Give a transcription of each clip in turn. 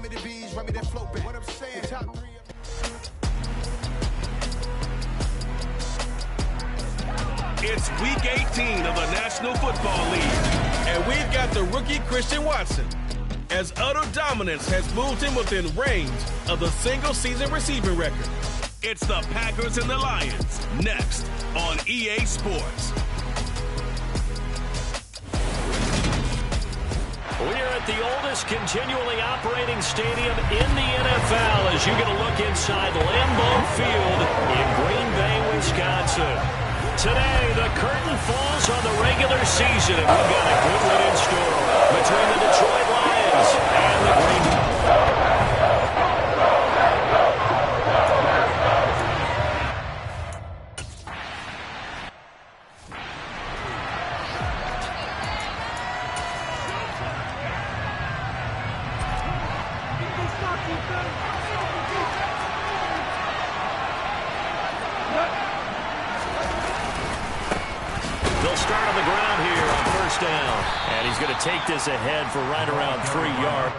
me the bees, run me that float back. What I'm saying, top 3. It's week 18 of the National Football League, and we've got the rookie Christian Watson, as utter dominance has moved him within range of the single-season receiving record. It's the Packers and the Lions, next on EA Sports. We're at the oldest continually operating stadium in the NFL as you get a look inside Lambeau Field in Green Bay, Wisconsin. Today, the curtain falls on the regular season, and we've got a good one in store between the Detroit Lions and the Green Bay. They'll start on the ground here on first down. And he's going to take this ahead for right around 3 yards.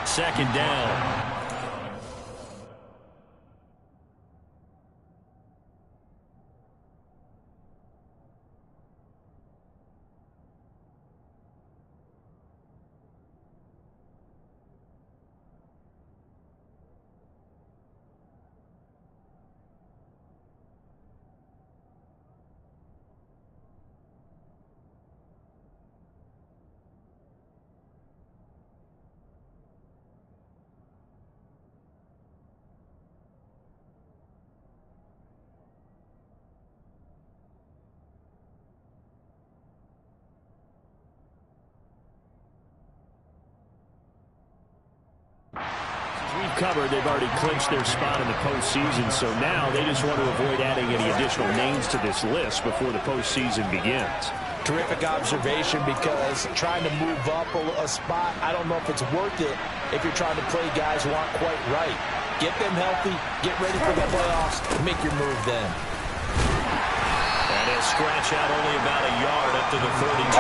second down. We've covered, they've already clinched their spot in the postseason, so now they just want to avoid adding any additional names to this list before the postseason begins. Terrific observation, because trying to move up a spot, I don't know if it's worth it if you're trying to play guys who aren't quite right. Get them healthy, get ready for the playoffs, make your move then. And he'll scratch out only about a yard up to the 42.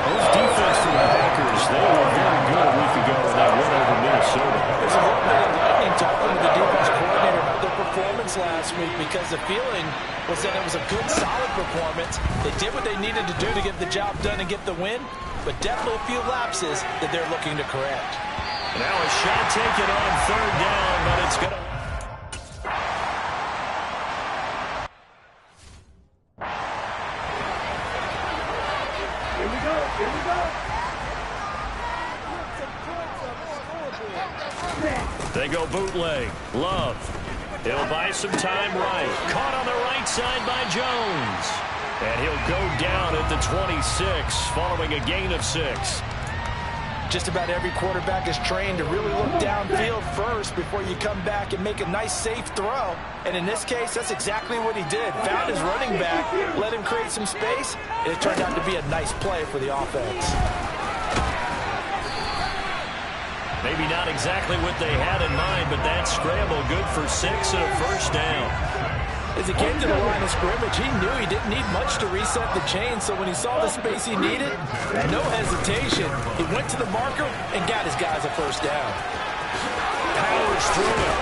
Those defense for the Packers, they were very good a week ago when they went over Minnesota. There's a little bit of lightning talking to the defense coordinator about their performance last week, because the feeling was that it was a good, solid performance. They did what they needed to do to get the job done and get the win, but definitely a few lapses that they're looking to correct. Now a shot taken on third down, but it's going to... They go bootleg. Love. He'll buy some time right. Caught on the right side by Jones. And he'll go down at the 26 following a gain of 6. Just about every quarterback is trained to really look downfield first before you come back and make a nice, safe throw. And in this case, that's exactly what he did. Found his running back, let him create some space, and it turned out to be a nice play for the offense. Maybe not exactly what they had in mind, but that scramble good for 6 and a first down. As he came to the line of scrimmage, he knew he didn't need much to reset the chain, so when he saw the space he needed, no hesitation, he went to the marker and got his guys a first down. Powers through it.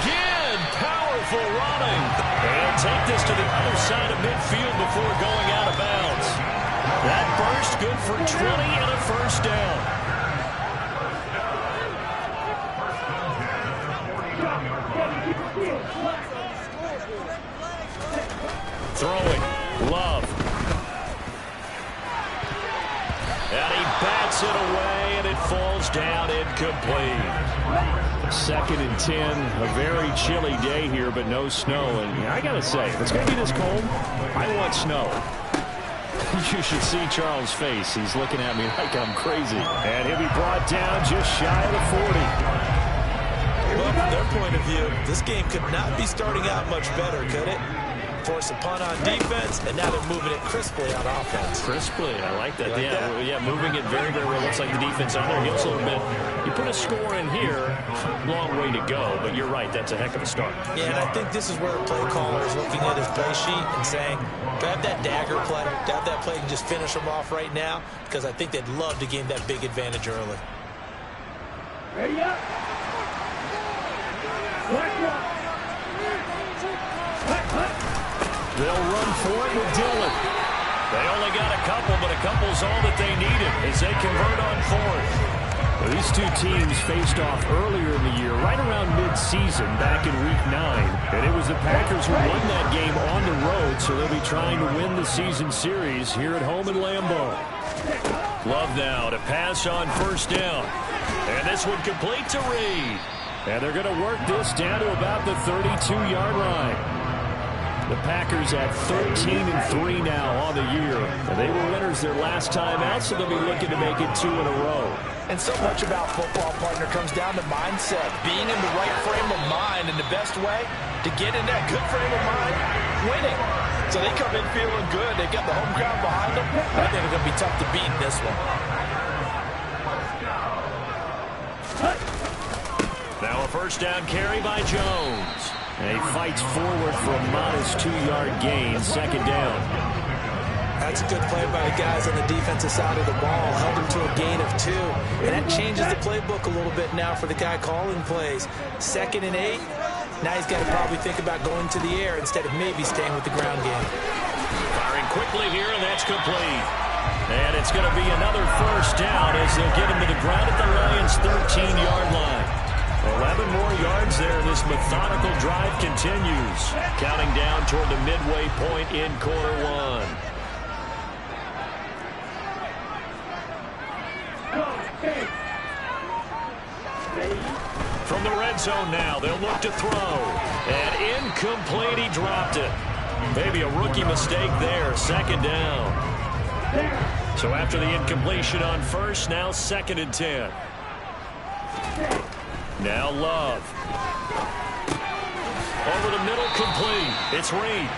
Again, powerful running. And take this to the other side of midfield before going out of bounds. That burst good for 20 and a first down. Throwing. Love. And he bats it away, and it falls down incomplete. 2nd and 10. A very chilly day here, but no snow. And I got to say, if it's going to be this cold, I want snow. You should see Charles' face. He's looking at me like I'm crazy. And he'll be brought down just shy of the 40. Well, from their point of view, this game could not be starting out much better, could it? Force a punt on defense, and now they're moving it crisply on offense. Crisply, I like that. Yeah, moving it very, very well. Looks like the defense on there gets a little bit. You put a score in here, long way to go, but you're right, that's a heck of a start. Yeah, and I think this is where the play caller is looking at his play sheet and saying, grab that dagger play, grab that play and just finish them off right now, because I think they'd love to gain that big advantage early. Ready up. They'll run for it with Dillon. They only got a couple, but a couple's all that they needed as they convert on 4th. Well, these two teams faced off earlier in the year, right around mid-season, back in Week 9. And it was the Packers who won that game on the road, so they'll be trying to win the season series here at home in Lambeau. Love now to pass on first down. And this one complete to Reed. And they're going to work this down to about the 32-yard line. The Packers at 13-3 now on the year. They were winners their last time out, so they'll be looking to make it 2 in a row. And so much about football, partner, comes down to mindset. Being in the right frame of mind, and the best way to get in that good frame of mind, winning. So they come in feeling good. They've got the home crowd behind them. I think they're going to be tough to beat in this one. Now a first down carry by Jones. And he fights forward for a modest 2-yard gain, second down. That's a good play by the guys on the defensive side of the ball. Held him to a gain of 2. And that changes the playbook a little bit now for the guy calling plays. 2nd and 8. Now he's got to probably think about going to the air instead of maybe staying with the ground game. Firing quickly here, and that's complete. And it's going to be another first down as they'll get him to the ground at the Lions' 13-yard line. 11 more yards there. This methodical drive continues. Counting down toward the midway point in quarter 1. From the red zone now, they'll look to throw. And incomplete, he dropped it. Maybe a rookie mistake there. 2nd down. So after the incompletion on first, now 2nd and 10. Now Love. Over the middle, complete. It's Reed.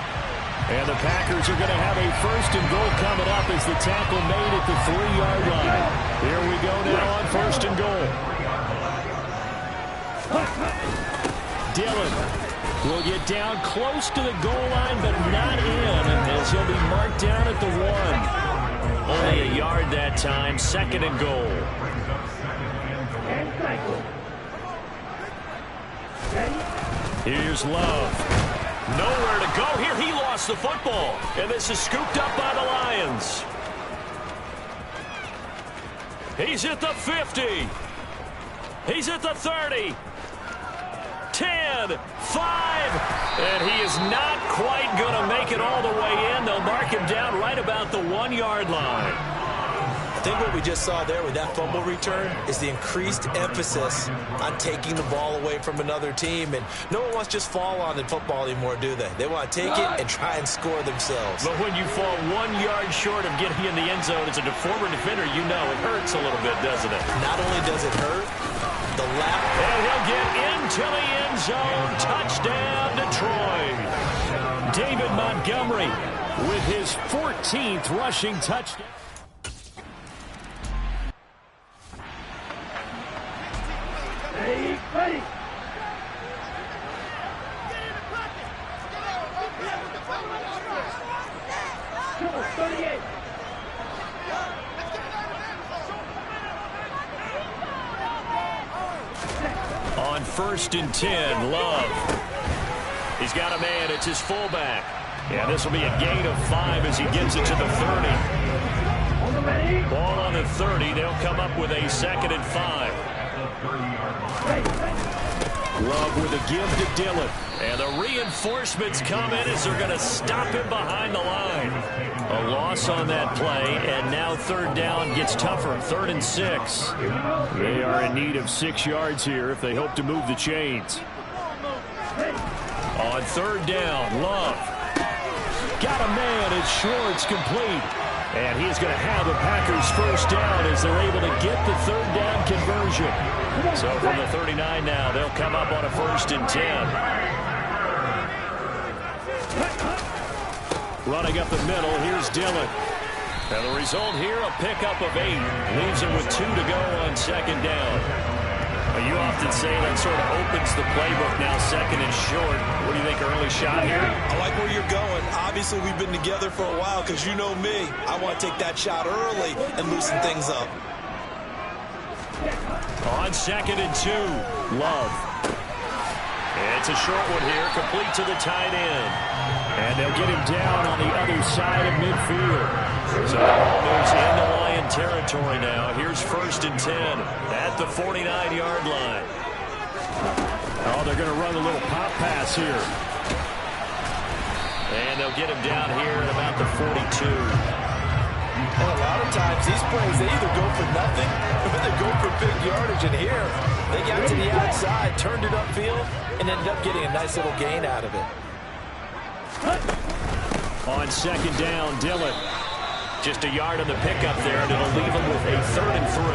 And the Packers are going to have a 1st and goal coming up as the tackle made at the 3-yard line. Here we go now on 1st and goal. Dillon will get down close to the goal line, but not in, as he'll be marked down at the 1. Only a yard that time. 2nd and goal. Here's Love. Nowhere to go here. He lost the football. And this is scooped up by the Lions. He's at the 50. He's at the 30. 10, 5. And he is not quite going to make it all the way in. They'll mark him down right about the 1-yard line. I think what we just saw there with that fumble return is the increased emphasis on taking the ball away from another team. And no one wants to just fall on in football anymore, do they? They want to take it and try and score themselves. But when you fall 1 yard short of getting in the end zone as a former defender, you know it hurts a little bit, doesn't it? Not only does it hurt, the lap. And he'll get into the end zone. Touchdown, Detroit. David Montgomery with his 14th rushing touchdown. Ready. Come on, 38. On 1st and 10, Love. He's got a man. It's his fullback. Yeah, this will be a gain of 5 as he gets it to the 30. Ball on the 30. They'll come up with a 2nd and 5. Love with a give to Dillon. And the reinforcements come in as they're going to stop him behind the line. A loss on that play, and now 3rd down gets tougher. 3rd and 6. They are in need of 6 yards here if they hope to move the chains. On 3rd down, Love. Got a man. It's Schwartz, complete. And he is going to have the Packers 1st down as they're able to get the 3rd down conversion. So from the 39 now, they'll come up on a 1st and 10. Running up the middle, here's Dillon. And the result here, a pickup of 8. Leaves him with 2 to go on 2nd down. You often say that sort of opens the playbook now, 2nd and short. What do you think, early shot here? I like where you're going. Obviously, we've been together for a while because you know me. I want to take that shot early and loosen things up. On 2nd and 2, Love. It's a short one here, complete to the tight end. And they'll get him down on the other side of midfield. So the ball moves into Lion territory now. Here's 1st and 10 at the 49-yard line. Oh, they're going to run a little pop pass here. And they'll get him down here at about the 42. And a lot of times, these plays, they either go for nothing or they go for big yardage. And here, they got to the outside, turned it upfield, and ended up getting a nice little gain out of it. On 2nd down, Dillon. Just a yard on the pickup there, and it'll leave him with a 3rd and 3.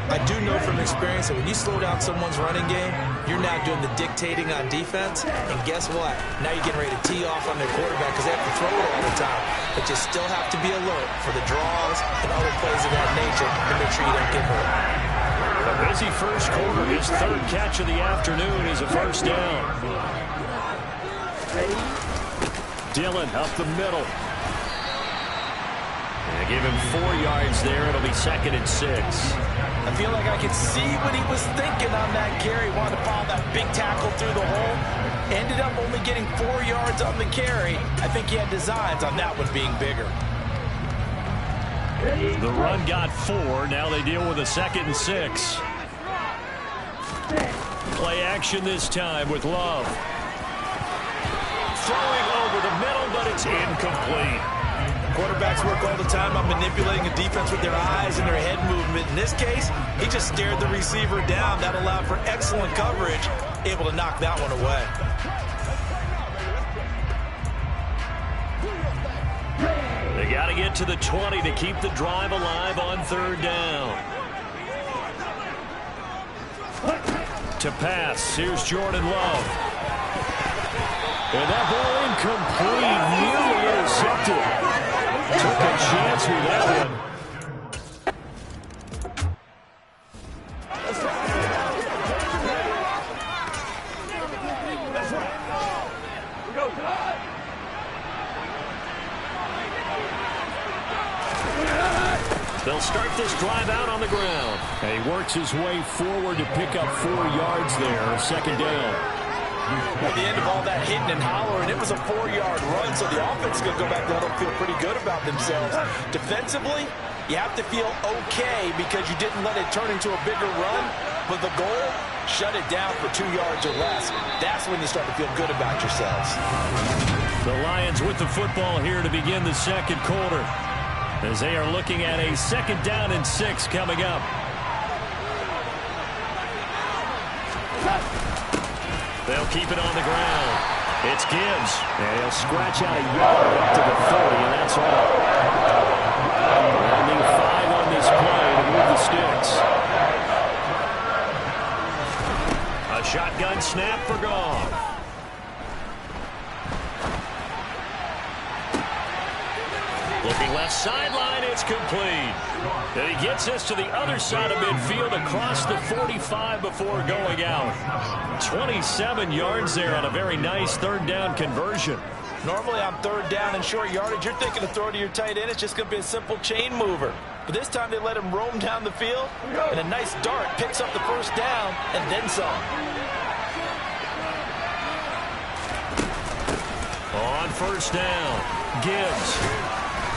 I do know from experience that when you slow down someone's running game, you're now doing the dictating on defense. And guess what? Now you're getting ready to tee off on their quarterback because they have to throw it all the time. But you still have to be alert for the draws and other plays of that nature to make sure you don't get hurt. A busy first quarter. His 3rd catch of the afternoon is a 1st down. Dillon up the middle. They give him 4 yards there. It'll be 2nd and 6. I feel like I could see what he was thinking on that carry. Wanted to follow that big tackle through the hole. Ended up only getting 4 yards on the carry. I think he had designs on that one being bigger. The run got 4. Now they deal with a 2nd and 6. Play action this time with Love. Throwing over the middle, but it's incomplete. Quarterbacks work all the time on manipulating a defense with their eyes and their head movement. In this case, he just stared the receiver down. That allowed for excellent coverage, able to knock that one away. They got to get to the 20 to keep the drive alive on 3rd down. To pass, here's Jordan Love. And that ball incomplete, nearly intercepted. Took a chance with that one. They'll start this drive out on the ground. And he works his way forward to pick up 4 yards there, 2nd down. At the end of all that hitting and hollering, it was a 4-yard run, so the offense is going to go back there and feel pretty good about themselves. Defensively, you have to feel okay because you didn't let it turn into a bigger run, but the goal, shut it down for 2 yards or less. That's when you start to feel good about yourselves. The Lions with the football here to begin the 2nd quarter, as they are looking at a 2nd down and 6 coming up. They'll keep it on the ground. It's Gibbs. And he'll scratch out a yard up to the 30, and that's all. Only 5 on this play to move the sticks. A shotgun snap for Goff. Looking left sideline, it's complete. And he gets us to the other side of midfield across the 45 before going out. 27 yards there on a very nice 3rd down conversion. Normally on 3rd down and short yardage, you're thinking to throw to your tight end. It's just going to be a simple chain mover. But this time they let him roam down the field, and a nice dart picks up the 1st down and then some. On 1st down, Gibbs.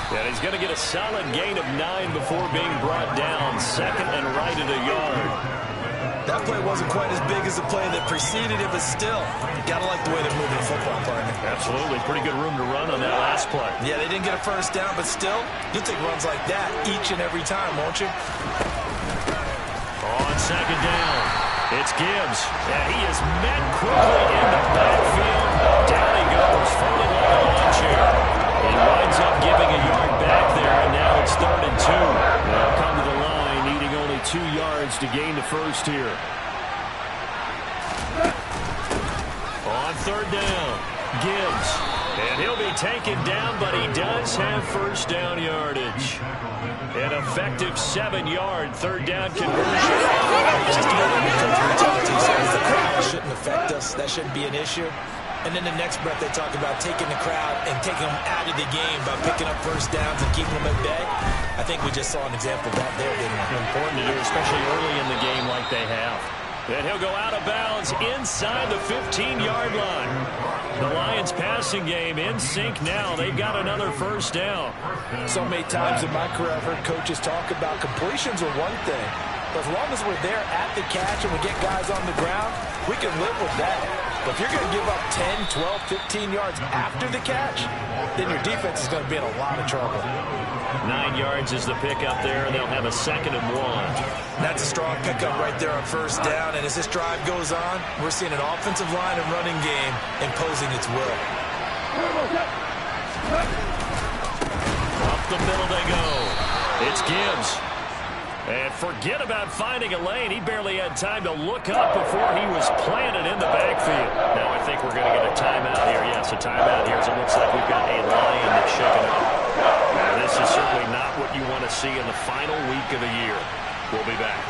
And he's going to get a solid gain of 9 before being brought down. 2nd and right at a yard. That play wasn't quite as big as the play that preceded it, but still, you got to like the way they're moving the football, partner. Absolutely. Pretty good room to run on that last play. Yeah, they didn't get a 1st down, but still, you'll take runs like that each and every time, won't you? On 2nd down, it's Gibbs. And he is met quickly in the backfield. Down he goes, folded like a lawn chair. He winds up giving a yard back there, and now it's 3rd and 2. They'll come to the line, needing only 2 yards to gain the 1st here. On 3rd down, Gibbs. And he'll be taken down, but he does have 1st down yardage. An effective 7-yard 3rd down conversion. Just the crowd shouldn't affect us. That shouldn't be an issue. And then the next breath they talk about taking the crowd and taking them out of the game by picking up 1st downs and keeping them at bay. I think we just saw an example of that there, didn't we? Important to do, especially early in the game like they have. And he'll go out of bounds inside the 15-yard line. The Lions passing game in sync now. They've got another 1st down. So many times in my career I've heard coaches talk about completions are one thing. But as long as we're there at the catch and we get guys on the ground, we can live with that. But if you're going to give up 10, 12, 15 yards after the catch, then your defense is going to be in a lot of trouble. 9 yards is the pickup there, and they'll have a 2nd and 1. That's a strong pickup right there on 1st down. And as this drive goes on, we're seeing an offensive line and running game imposing its will. Up the middle they go. It's Gibbs. And forget about finding a lane. He barely had time to look up before he was planted in the backfield. Now I think we're going to get a timeout here. Yes, a timeout here as it looks like we've got a Lion that's shaken up. Now this is certainly not what you want to see in the final week of the year. We'll be back.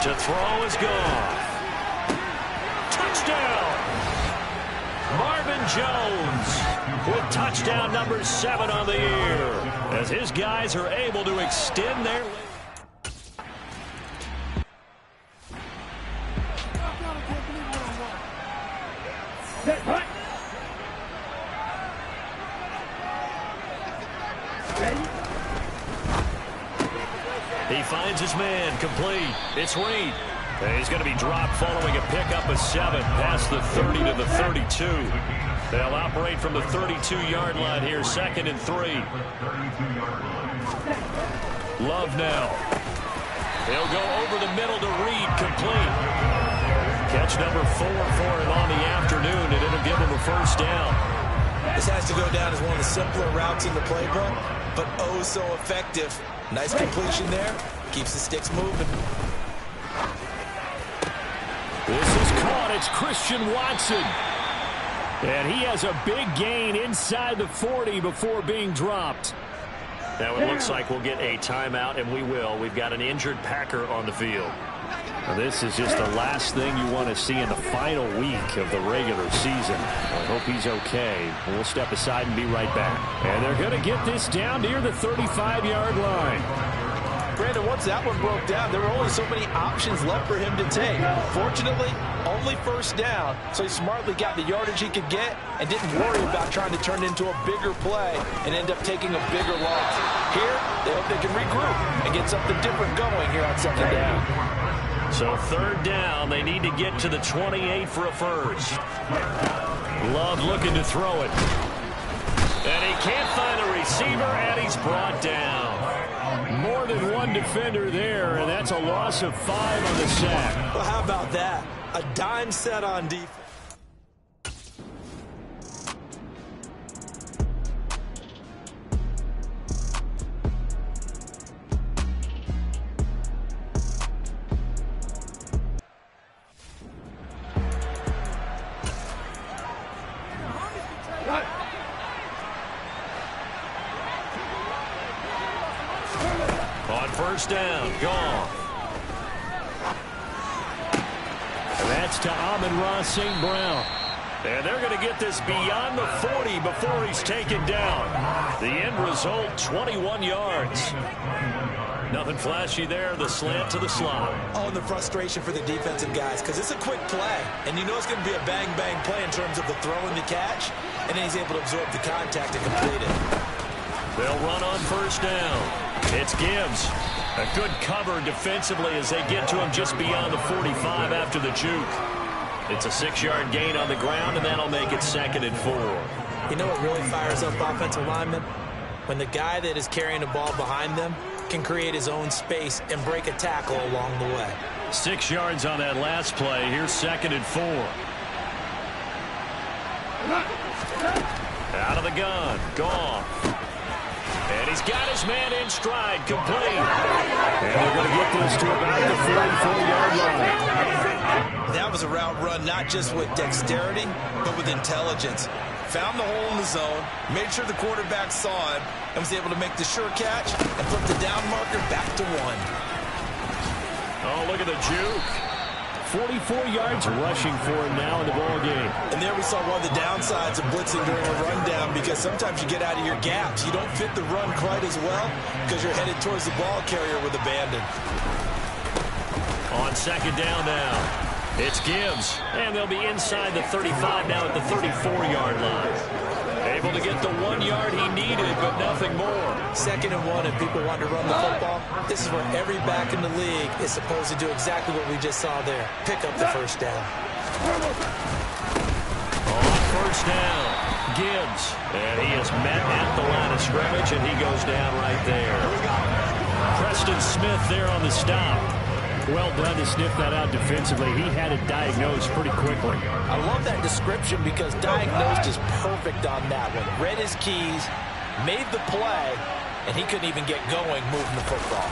To throw is Goff. Touchdown! Marvin Jones with touchdown number 7 on the year. as his guys are able to extend their lead. He finds his man, complete. It's Reed. And he's going to be dropped following a pickup of 7 past the 30 to the 32. They'll operate from the 32-yard line here, 2nd and 3. Love now. He'll go over the middle to Reed, complete. Catch number 4 for him on the afternoon, and it'll give him a first down. This has to go down as one of the simpler routes in the playbook, but oh so effective. Nice completion there. Keeps the sticks moving. This is caught. It's Christian Watson. And he has a big gain inside the 40 before being dropped. Now it looks like we'll get a timeout, and we will. We've got an injured Packer on the field. Now this is just the last thing you want to see in the final week of the regular season. I hope he's okay. We'll step aside and be right back. And they're going to get this down near the 35-yard line. Brandon, once that one broke down, there were only so many options left for him to take. Fortunately, only first down, so he smartly got the yardage he could get and didn't worry about trying to turn it into a bigger play and end up taking a bigger loss. Here, they hope they can regroup and get something different going here on 2nd down. So 3rd down, they need to get to the 28 for a first. Love looking to throw it. And he can't find a receiver, and he's brought down. More than one defender there, and that's a loss of 5 on the sack. Well, how about that? A dime set on defense. On 1st down, gone. And that's to Amon-Ra St. Brown. And they're going to get this beyond the 40 before he's taken down. The end result, 21 yards. Nothing flashy there, the slant to the slot. Oh, and the frustration for the defensive guys, because it's a quick play. And you know it's going to be a bang-bang play in terms of the throw and the catch. And then he's able to absorb the contact and complete it. They'll run on 1st down. It's Gibbs. A good cover defensively as they get to him just beyond the 45 after the juke. It's a 6-yard gain on the ground, and that'll make it 2nd and 4. You know what really fires up offensive linemen? When the guy that is carrying the ball behind them can create his own space and break a tackle along the way. 6 yards on that last play. Here's 2nd and 4. Out of the gun. Gone. And he's got his man in stride, complete. And they're going to get this to about the 44-yard line. That was a route run not just with dexterity, but with intelligence. Found the hole in the zone, made sure the quarterback saw it, and was able to make the sure catch and flip the down marker back to 1. Oh, look at the juke. 44 yards rushing for him now in the ball game. And there we saw one of the downsides of blitzing during a rundown, because sometimes you get out of your gaps. You don't fit the run quite as well because you're headed towards the ball carrier with abandon. On 2nd down now, it's Gibbs. And they'll be inside the 35 now at the 34-yard line. Able to get the 1 yard he needed, but nothing more. 2nd and 1, and people want to run the football. This is where every back in the league is supposed to do exactly what we just saw there. Pick up the 1st down. On 1st down, Gibbs. And he is met at the line of scrimmage, and he goes down right there. Preston Smith there on the stop. Well done to sniff that out defensively. He had it diagnosed pretty quickly. I love that description because diagnosed is perfect on that one. Read his keys, made the play, and he couldn't even get going moving the football.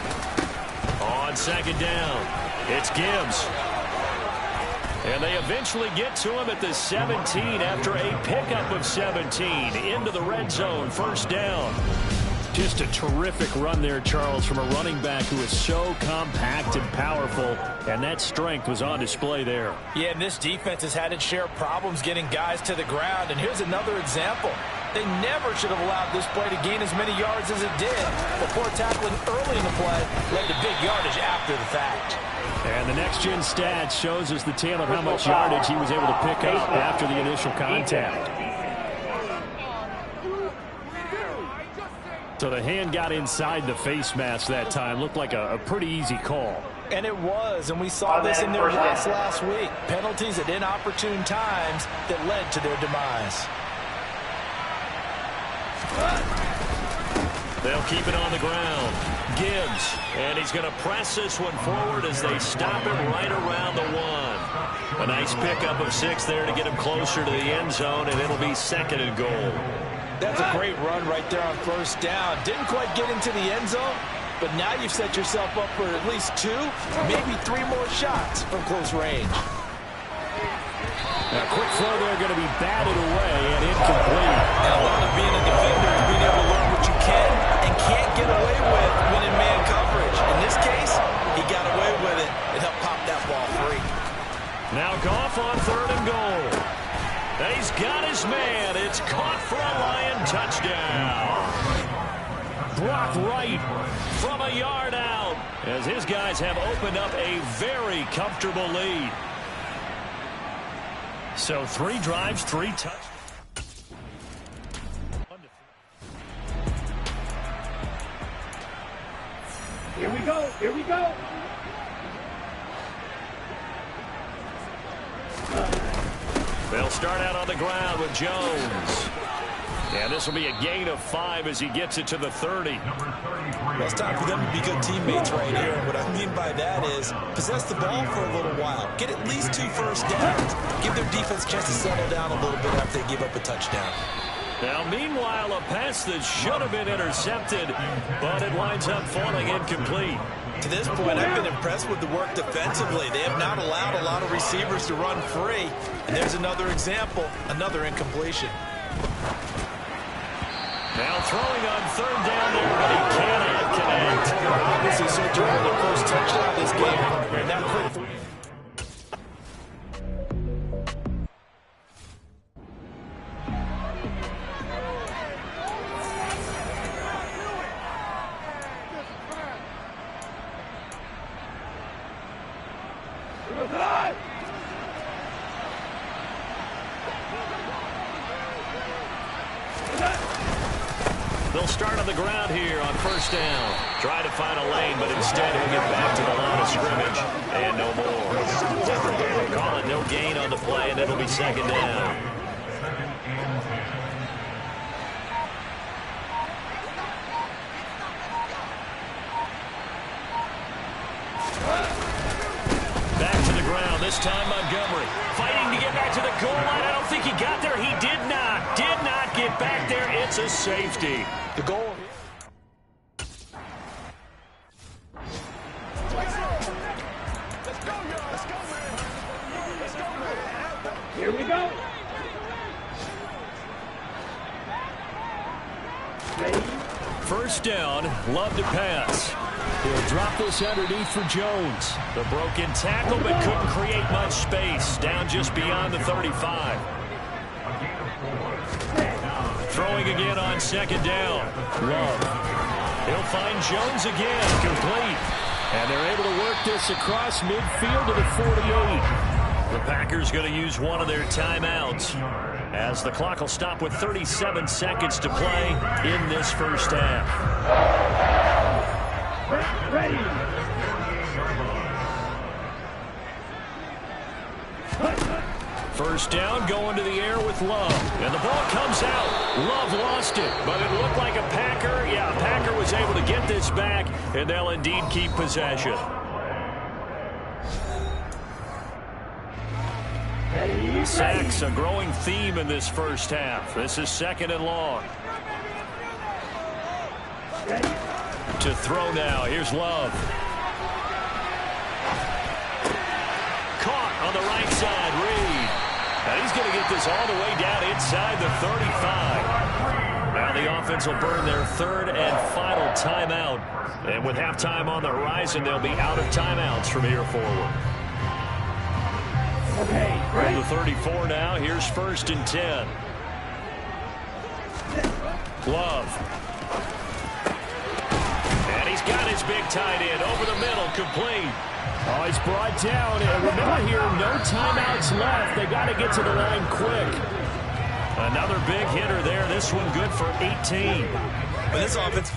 On 2nd down, it's Gibbs. And they eventually get to him at the 17 after a pickup of 17 into the red zone. 1st down. Just a terrific run there, Charles, from a running back who is so compact and powerful, and that strength was on display there. Yeah, and this defense has had its share of problems getting guys to the ground, and here's another example. They never should have allowed this play to gain as many yards as it did. The poor tackling early in the play led to big yardage after the fact. And the next-gen stats shows us the tale of how much yardage he was able to pick up after the initial contact. So the hand got inside the face mask that time. Looked like a pretty easy call. And it was, and we saw this in their loss last week. Penalties at inopportune times that led to their demise. They'll keep it on the ground. Gibbs, and he's going to press this one forward as they stop him right around the 1. A nice pickup of 6 there to get him closer to the end zone, and it'll be 2nd and goal. That's a great run right there on 1st down. Didn't quite get into the end zone, but now you've set yourself up for at least 2, maybe 3 more shots from close range. Now, quick throw there going to be batted away and incomplete. And a lot of being a defender is being able to learn what you can and can't get away with when in man coverage. In this case, he got away with it and helped pop that ball free. Now Goff on 3rd and goal. And he's got his man. It's caught for a Lion touchdown. Blocked right from a yard out as his guys have opened up a very comfortable lead. So 3 drives, 3 touchdowns. Here we go. Here we go. They'll start out on the ground with Jones. And this will be a gain of 5 as he gets it to the 30. Well, it's time for them to be good teammates right here. And what I mean by that is possess the ball for a little while. Get at least 2 first downs. Give their defense a chance to settle down a little bit after they give up a touchdown. Now, meanwhile, a pass that should have been intercepted, but it winds up falling incomplete. To this point, I've been impressed with the work defensively. They have not allowed a lot of receivers to run free. And there's another example, another incompletion. Now throwing on 3rd down there, but he cannot connect. Obviously, searching for their first touchdown this game. And that quick. They'll start on the ground here on 1st down. Try to find a lane, but instead he'll get back to the line of scrimmage. And no more. Call it no gain on the play, and it'll be 2nd down. Back to the ground, this time Montgomery. Fighting to get back to the goal line. I don't think he got there. He did not get back there. It's a safety. The goal. Here we go. Ready? 1st down, Love to pass. He'll drop this underneath for Jones. The broken tackle, but couldn't create much space. Down just beyond the 35. Throwing again on 2nd down. Love. He'll find Jones again. Complete. And they're able to work this across midfield to the 48. The Packers going to use one of their timeouts as the clock will stop with 37 seconds to play in this 1st half. Ready. 1st down, going to the air with Love. And the ball comes out. Love lost it, but it looked like a Packer. Yeah, a Packer was able to get this back, and they'll indeed keep possession. Sacks, a growing theme in this 1st half. This is 2nd and long. To throw now. Here's Love. Caught on the right side. Reed. And he's going to get this all the way down inside the 35. Now the offense will burn their 3rd and final timeout. And with halftime on the horizon, they'll be out of timeouts from here forward. Okay, From the 34 now, here's 1st and 10. Love. And he's got his big tight end over the middle, complete. Oh, he's brought down. And remember here, no timeouts left. They got to get to the line quick. Another big hitter there. This one good for 18. But this offense...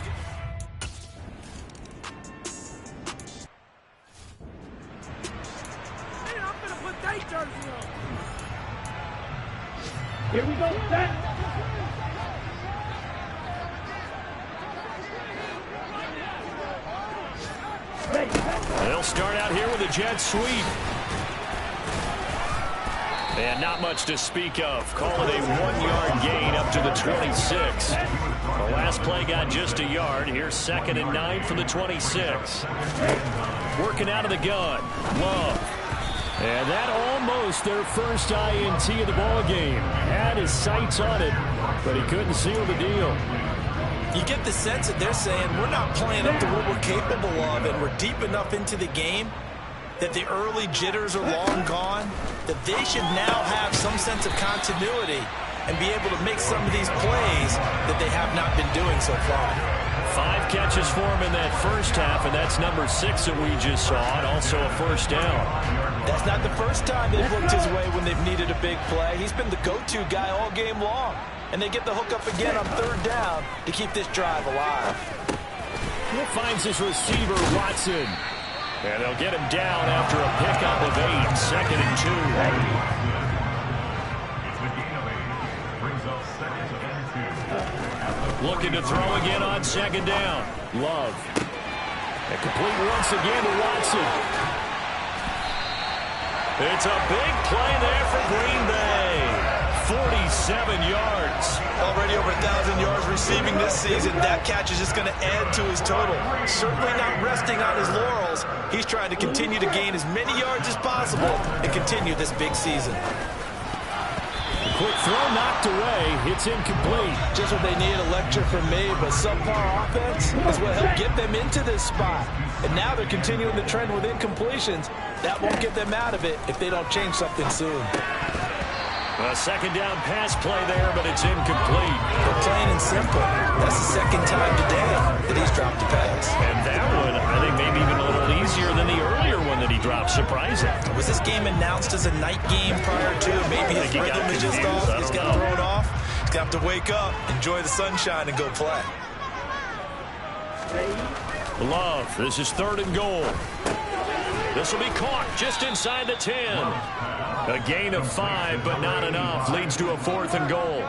Here we go, set. They'll start out here with a jet sweep. And not much to speak of. Call it a 1-yard gain up to the 26. The last play got just a yard. Here's 2nd and 9 from the 26. Working out of the gun. Love. And that almost their first INT of the ball game. Had his sights on it, but he couldn't seal the deal. You get the sense that they're saying we're not playing up to what we're capable of, and we're deep enough into the game that the early jitters are long gone, that they should now have some sense of continuity and be able to make some of these plays that they have not been doing so far. 5 catches for him in that first half, and that's number 6 that we just saw, and also a first down. That's not the first time they've looked his way when they've needed a big play. He's been the go-to guy all game long. And they get the hook up again on 3rd down to keep this drive alive. He finds his receiver, Watson. And they'll get him down after a pickup of 8, 2nd and 2. Looking to throw again on 2nd down. Love. And complete once again to Watson. It's a big play there for Green Bay. 47 yards. Already over 1,000 yards receiving this season. That catch is just going to add to his total. Certainly not resting on his laurels. He's trying to continue to gain as many yards as possible and continue this big season. Quick throw knocked away. It's incomplete. Just what they need, a lecture from me, but subpar offense is what helped get them into this spot. And now they're continuing the trend with incompletions. That won't get them out of it if they don't change something soon. A 2nd down pass play there, but it's incomplete. But plain and simple, that's the 2nd time today that he's dropped a pass. And that one, I think, maybe even a little easier than the earlier one that he dropped. Surprising. Was this game announced as a night game prior to? Maybe his rhythm is just off. He's got thrown off. He's going to have to wake up, enjoy the sunshine, and go play. Love. This is 3rd and goal. This will be caught just inside the 10. A gain of 5, but not enough. Leads to a 4th and goal.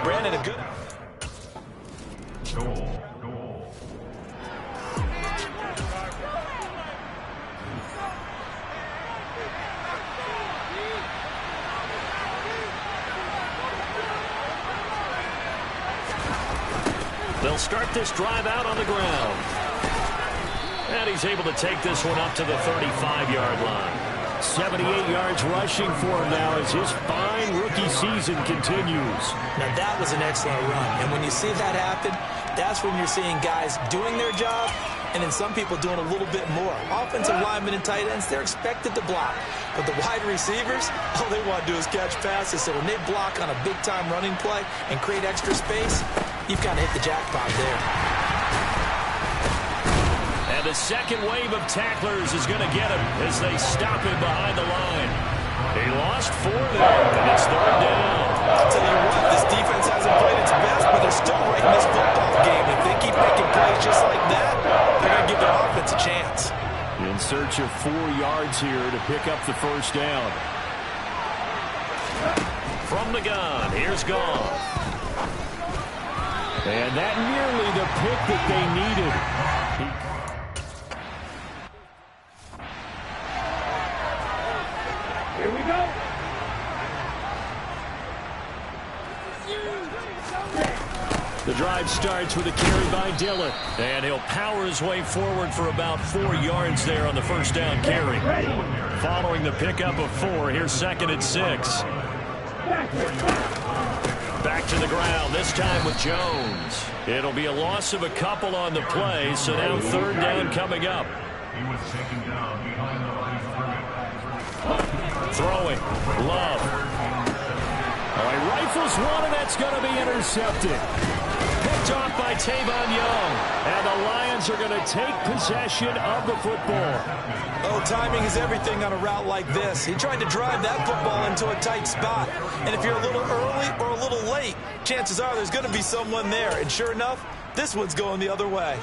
Brandon, a good... Goal. They'll start this drive out on the ground. And he's able to take this one up to the 35-yard line. 78 yards rushing for him now as his fine rookie season continues. Now that was an excellent run. And when you see that happen, that's when you're seeing guys doing their job and then some people doing a little bit more. Offensive linemen and tight ends, they're expected to block. But the wide receivers, all they want to do is catch passes. So when they block on a big-time running play and create extra space, you've kind of hit the jackpot there. And the second wave of tacklers is going to get him as they stop him behind the line. He lost 4 there, and it's 3rd down. I'll tell you what, this defense hasn't played its best, but they're still right in this football game. If they keep making plays just like that, they're going to give their offense a chance. In search of 4 yards here to pick up the first down. From the gun, here's Goff. And that nearly the pick that they needed. Here we go. The drive starts with a carry by Dillon. And he'll power his way forward for about 4 yards there on the first down carry. Following the pickup of 4, here's 2nd and 6. Back to the ground, this time with Jones. It'll be a loss of a couple on the play, so now 3rd down coming up. He was taken down behind the line of scrimmage. Throwing, Love. Oh, he rifles one, and that's going to be intercepted. Picked off by Tavon Young. And the Lions are going to take possession of the football. Oh, timing is everything on a route like this. He tried to drive that football into a tight spot. And if you're a little early or a little late, chances are there's going to be someone there. And sure enough, this one's going the other way.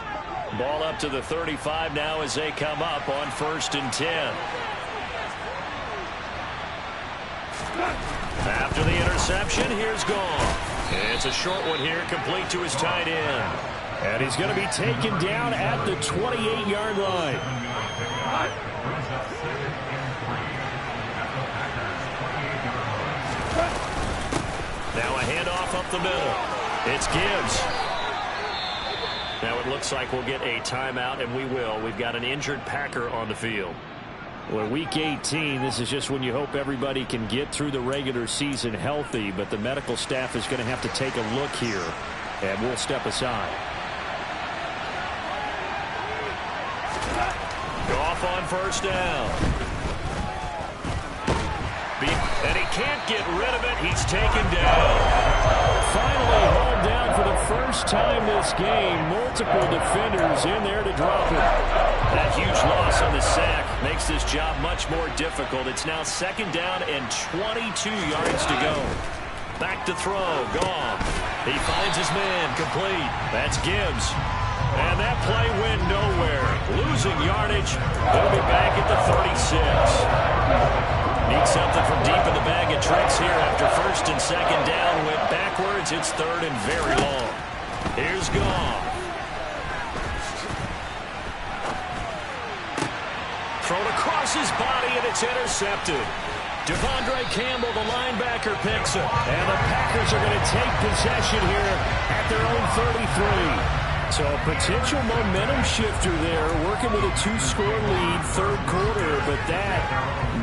Ball up to the 35 now as they come up on 1st and 10. After the interception, here's Goff. It's a short one here, complete to his tight end. And he's going to be taken down at the 28-yard line. Now a handoff up the middle. It's Gibbs. Now it looks like we'll get a timeout, and we will. We've got an injured Packer on the field. Well, Week 18, this is just when you hope everybody can get through the regular season healthy, but the medical staff is going to have to take a look here, and we'll step aside. Goff on 1st down. And he can't get rid of it. He's taken down. Finally hauled down for the first time this game. Multiple defenders in there to drop him. That huge loss on the sack makes this job much more difficult. It's now 2nd down and 22 yards to go. Back to throw. Goff. He finds his man. Complete. That's Gibbs. And that play went nowhere. Losing yardage. He'll be back at the 36. Need something from deep in the bag of tricks here after 1st and 2nd down. Went backwards. It's 3rd and very long. Here's Goff. Thrown across his body, and it's intercepted. Devondre Campbell, the linebacker, picks it. And the Packers are going to take possession here at their own 33. So a potential momentum shifter there, working with a 2-score lead, 3rd quarter, but that,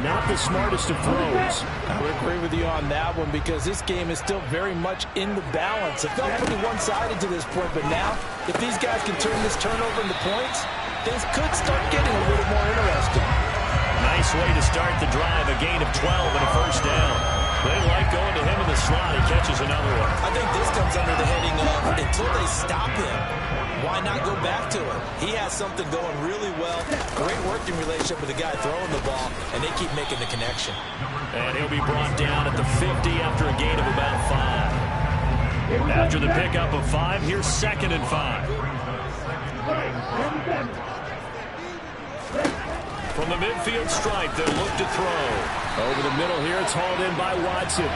not the smartest of throws. I would agree with you on that one because this game is still very much in the balance. It felt pretty one-sided to this point, but now, if these guys can turn this turnover into points, things could start getting a little more interesting. Nice way to start the drive, a gain of 12 and a 1st down. They like going to him in the slot. He catches another one. I think this comes under the heading of until they stop him, why not go back to him? He has something going really well. Great working relationship with the guy throwing the ball, and they keep making the connection. And he'll be brought down at the 50 after a gain of about 5. After the pickup of 5, here's 2nd and 5. From the midfield stripe, they'll look to throw. Over the middle here, it's hauled in by Watson.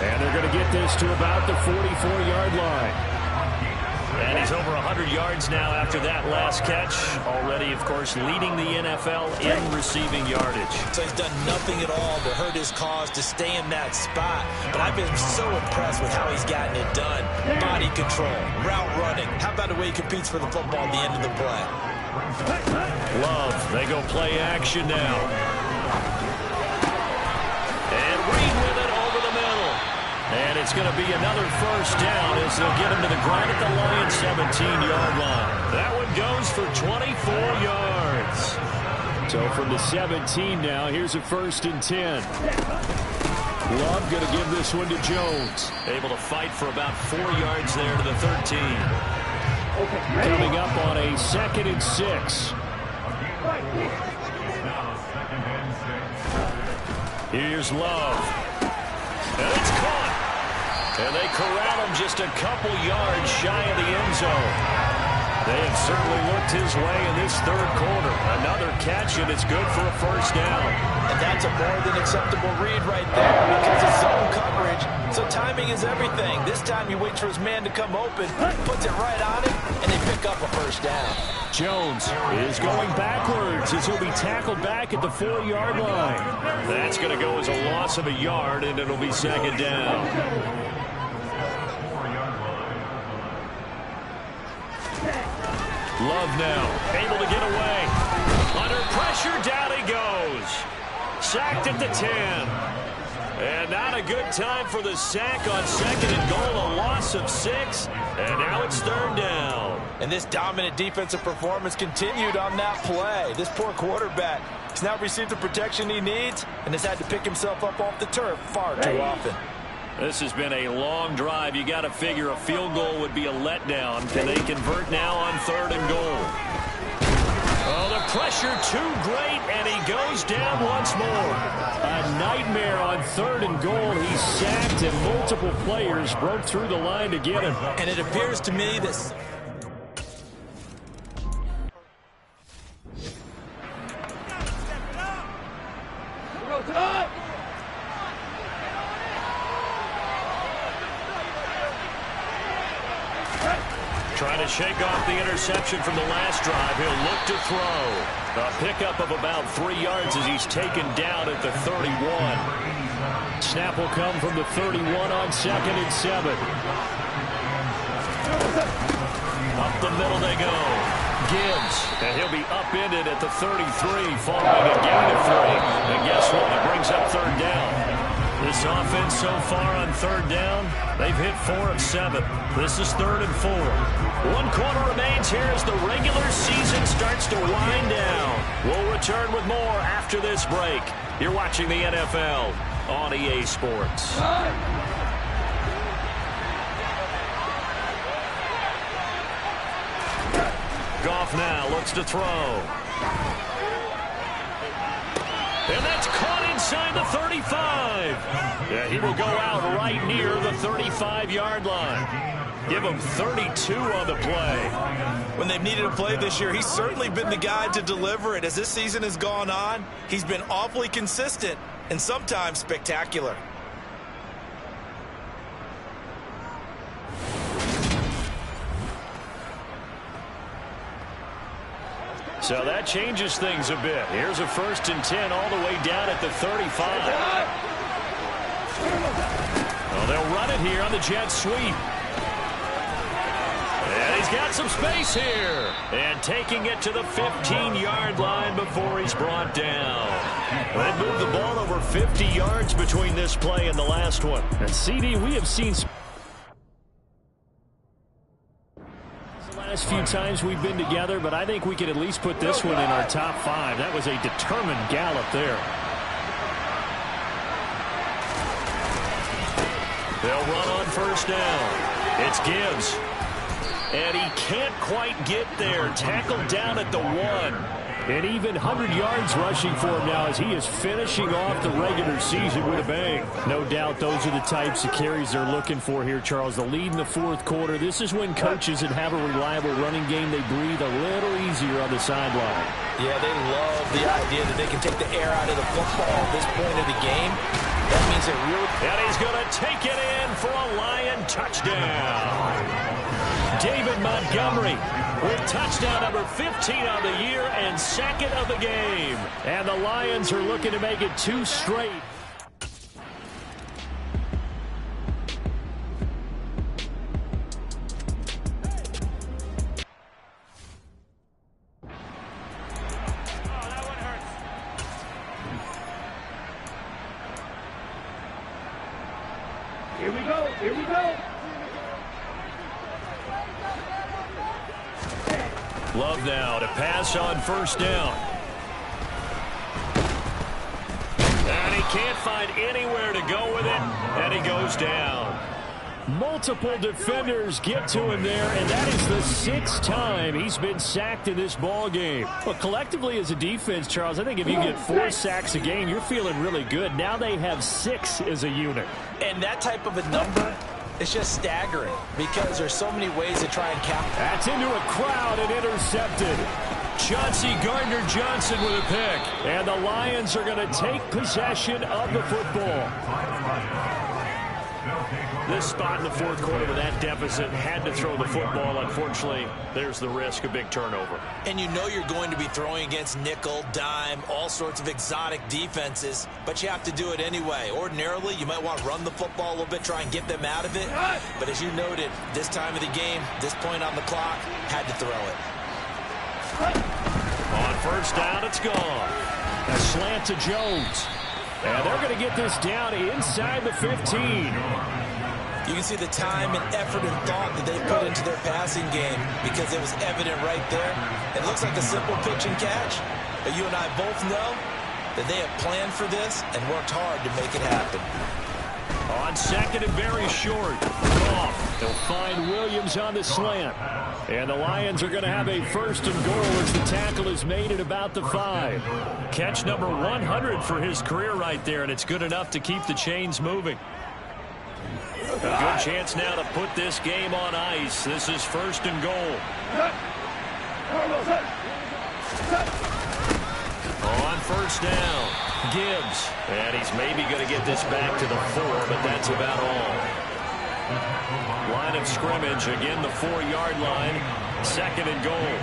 And they're going to get this to about the 44-yard line. And he's over 100 yards now after that last catch. Already, of course, leading the NFL in receiving yardage. So he's done nothing at all to hurt his cause to stay in that spot. But I've been so impressed with how he's gotten it done. Body control, route running. How about the way he competes for the football at the end of the play? Love, they go play action now. And Reed with it over the middle. And it's going to be another 1st down as they'll get him to the ground at the Lions' 17-yard line. That one goes for 24 yards. So from the 17 now, here's a 1st and 10. Love going to give this one to Jones. Able to fight for about 4 yards there to the 13. Coming up on a 2nd and 6. Here's Love. And it's caught. And they corral him just a couple yards shy of the end zone. They have certainly looked his way in this 3rd quarter. Another catch, and it's good for a 1st down. And that's a more than acceptable read right there because it's zone coverage. So timing is everything. This time he waits for his man to come open, puts it right on him, and they pick up a 1st down. Jones is going backwards as he'll be tackled back at the 4-yard line. That's going to go as a loss of a yard, and it'll be 2nd down. Love now, able to get away. Under pressure, down he goes. Sacked at the 10. And not a good time for the sack on 2nd and goal, a loss of 6. And now it's 3rd down. And this dominant defensive performance continued on that play. This poor quarterback has now received the protection he needs and has had to pick himself up off the turf far too often. This has been a long drive. You got to figure a field goal would be a letdown. Can they convert now on 3rd and goal? Oh, the pressure too great, and he goes down once more. A nightmare on 3rd and goal. He's sacked, and multiple players broke through the line to get him. And it appears to me that... Trying to shake off the interception from the last drive. He'll look to throw. A pickup of about 3 yards as he's taken down at the 31. Snap will come from the 31 on 2nd and 7. Up the middle they go. Gibbs, and he'll be upended at the 33 following a gain of 3. And guess what? It brings up 3rd down. This offense so far on 3rd down, they've hit 4 of 7. This is 3rd and 4. 1 quarter remains here as the regular season starts to wind down. We'll return with more after this break. You're watching the NFL on EA Sports. Goff now looks to throw. And that's caught inside the 35. Yeah, he will go out right near the 35-yard line. Give him 32 on the play. When they've needed a play this year, he's certainly been the guy to deliver it. As this season has gone on, he's been awfully consistent and sometimes spectacular. So that changes things a bit. Here's a 1st and 10 all the way down at the 35. Oh, they'll run it here on the jet sweep. And he's got some space here. And taking it to the 15-yard line before he's brought down. They moved the ball over 50 yards between this play and the last one. And CD, we have seen... Last few times we've been together, but I think we can at least put this one in our top 5. That was a determined gallop there. They'll run on 1st down. It's Gibbs. And he can't quite get there. Tackled down at the 1. And even 100 yards rushing for him now as he is finishing off the regular season with a bang. No doubt those are the types of carries they're looking for here, Charles. The lead in the 4th quarter. This is when coaches that have a reliable running game, they breathe a little easier on the sideline. Yeah, they love the idea that they can take the air out of the football at this point of the game. That means it really... And he's going to take it in for a Lion touchdown. David Montgomery with touchdown number 15 on the year and 2nd of the game. And the Lions are looking to make it 2 straight. Here we go. Here we go. Love now to pass on 1st down. And he can't find anywhere to go with it, and he goes down. Multiple defenders get to him there, and that is the 6th time he's been sacked in this ball game. But collectively as a defense, Charles, I think if you get 4 sacks a game, you're feeling really good. Now they have 6 as a unit. And that type of a number, it's just staggering because there's so many ways to try and count. That's into a crowd and intercepted. Chauncey Gardner-Johnson with a pick. And the Lions are going to take possession of the football. This spot in the 4th quarter with that deficit had to throw the football. Unfortunately, there's the risk of big turnover. And you know you're going to be throwing against nickel, dime, all sorts of exotic defenses, but you have to do it anyway. Ordinarily, you might want to run the football a little bit, try and get them out of it. But as you noted, this time of the game, this point on the clock, had to throw it. On 1st down, it's gone. A slant to Jones. And they're going to get this down inside the 15. You can see the time and effort and thought that they put into their passing game because it was evident right there. It looks like a simple pitch and catch, but you and I both know that they have planned for this and worked hard to make it happen. On second and very short. Off. They'll find Williams on the slant. And the Lions are going to have a first and goal as the tackle is made at about the 5. Catch number 100 for his career right there, and it's good enough to keep the chains moving. A good chance now to put this game on ice. This is first and goal. On first down, Gibbs. And he's maybe going to get this back to the 4, but that's about all. Line of scrimmage, again the 4-yard line. Second and goal.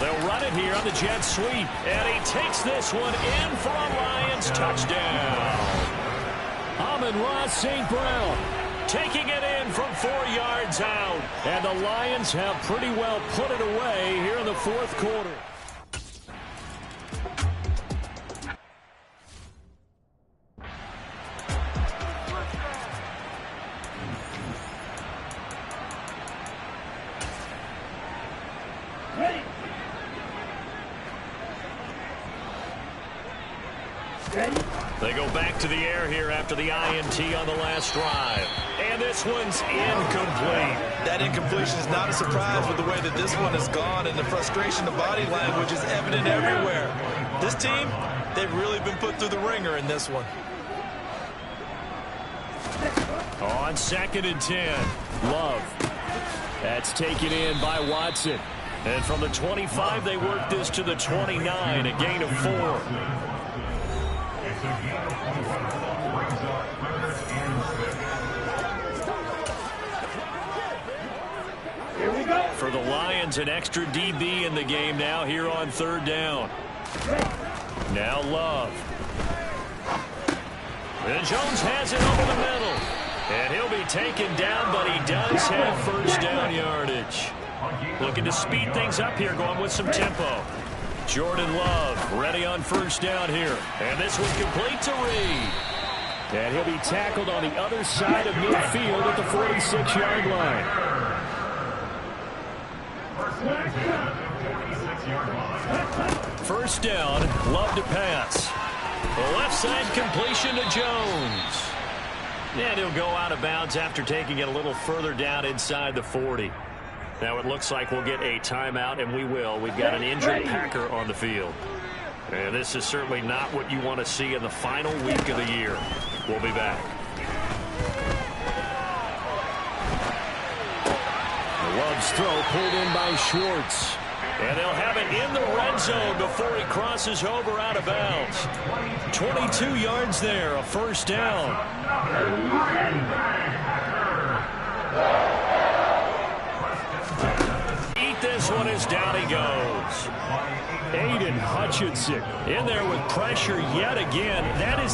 They'll run it here on the jet sweep. And he takes this one in for a Lions touchdown. Amon-Ra St. Brown taking it in from 4 yards out. And the Lions have pretty well put it away here in the fourth quarter. They go back to the air here after the INT on the last drive. And this one's incomplete. That incompletion is not a surprise with the way that this one has gone, and the frustration of body language is evident everywhere. This team, they've really been put through the ringer in this one. On second and 10, Love. That's taken in by Watson. And from the 25, they work this to the 29, a gain of 4. Here we go. For the Lions, an extra DB in the game now here on third down. Now Love. And Jones has it over the middle. And he'll be taken down, but he does have first down yardage. Looking to speed things up here, going with some tempo. Jordan Love ready on first down here. And this was complete to Reed. And he'll be tackled on the other side of midfield at the 46-yard line. First down, Love to pass. The left side completion to Jones. And he'll go out of bounds after taking it a little further down inside the 40. Now it looks like we'll get a timeout, and we will. We've got an injured Packer on the field. And this is certainly not what you want to see in the final week of the year. We'll be back. Love's throw pulled in by Schwartz. And they'll have it in the red zone before he crosses over out of bounds. 22 yards there, a first down. Eat this one as down he goes. Aiden Hutchinson in there with pressure yet again. That is